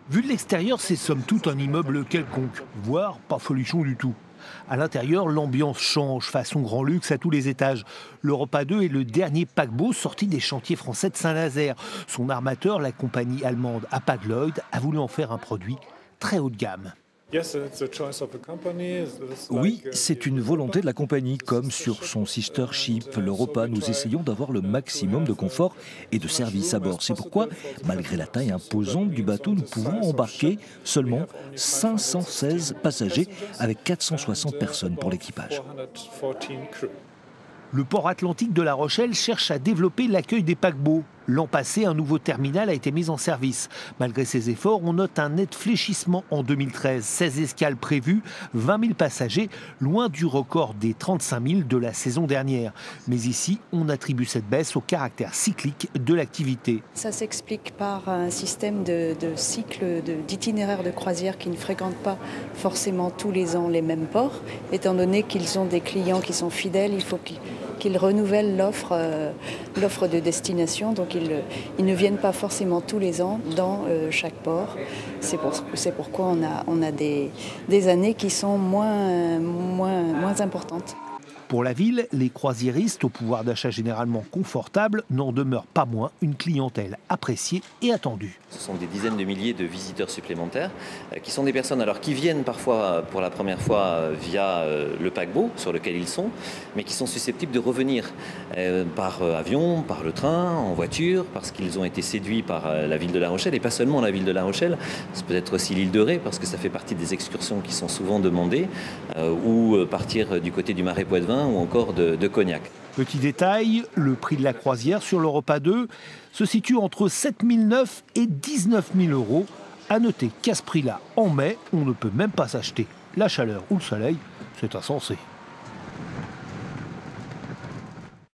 Vu de l'extérieur, c'est somme toute un immeuble quelconque, voire pas folichon du tout. À l'intérieur, l'ambiance change, façon grand luxe à tous les étages. L'Europa 2 est le dernier paquebot sorti des chantiers français de Saint-Nazaire. Son armateur, la compagnie allemande Hapag-Lloyd, a voulu en faire un produit très haut de gamme. Oui, c'est une volonté de la compagnie. Comme sur son sister ship, l'Europa, nous essayons d'avoir le maximum de confort et de service à bord. C'est pourquoi, malgré la taille imposante du bateau, nous pouvons embarquer seulement 516 passagers avec 460 personnes pour l'équipage. Le port atlantique de La Rochelle cherche à développer l'accueil des paquebots. L'an passé, un nouveau terminal a été mis en service. Malgré ces efforts, on note un net fléchissement en 2013. 16 escales prévues, 20 000 passagers, loin du record des 35 000 de la saison dernière. Mais ici, on attribue cette baisse au caractère cyclique de l'activité. Ça s'explique par un système de cycle d'itinéraires de croisière qui ne fréquentent pas forcément tous les ans les mêmes ports. Étant donné qu'ils ont des clients qui sont fidèles, il faut qu'ils renouvellent l'offre de destination. Donc ils ne viennent pas forcément tous les ans dans chaque port. C'est pourquoi on a des années qui sont moins importantes. Pour la ville, les croisiéristes au pouvoir d'achat généralement confortable n'en demeurent pas moins une clientèle appréciée et attendue. Ce sont des dizaines de milliers de visiteurs supplémentaires qui sont des personnes alors qui viennent parfois pour la première fois via le paquebot sur lequel ils sont, mais qui sont susceptibles de revenir par avion, par le train, en voiture, parce qu'ils ont été séduits par la ville de La Rochelle et pas seulement la ville de La Rochelle, c'est peut-être aussi l'île de Ré parce que ça fait partie des excursions qui sont souvent demandées, ou partir du côté du Marais Poitevin ou encore de Cognac. Petit détail, le prix de la croisière sur l'Europa 2 se situe entre 7 900 et 19 000 euros. À noter qu'à ce prix-là, en mai, on ne peut même pas s'acheter la chaleur ou le soleil, c'est insensé.